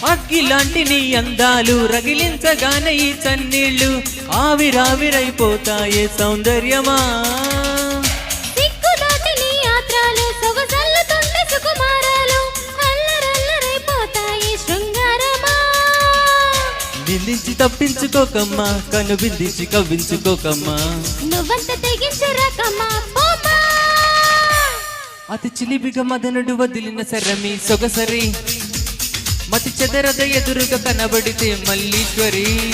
అగ్గిలాంటి నీ అందాలు రగిలించగానే ఈ చన్నీళ్ళు ఆవిరావిరైపోతాయే సౌందర్యమా. సిగ్గులాంటి నీ యాత్రలు సొగసల్లుతుంటే సుకుమారాలు అల్లరల్లరైపోతాయి శృంగారమా. నిందించి తప్పించుకోకమ్మా, కను బిందించి కవ్వించుకోకమ్మా. నువ్వంత తెగించరాకమ్మా పోమా. అతి చిలిపిగా మదనుడు వదిలిన సరమి సొగసరి మతి చెదరద ఎదురుగా కనబడితే మల్లీశ్వరి.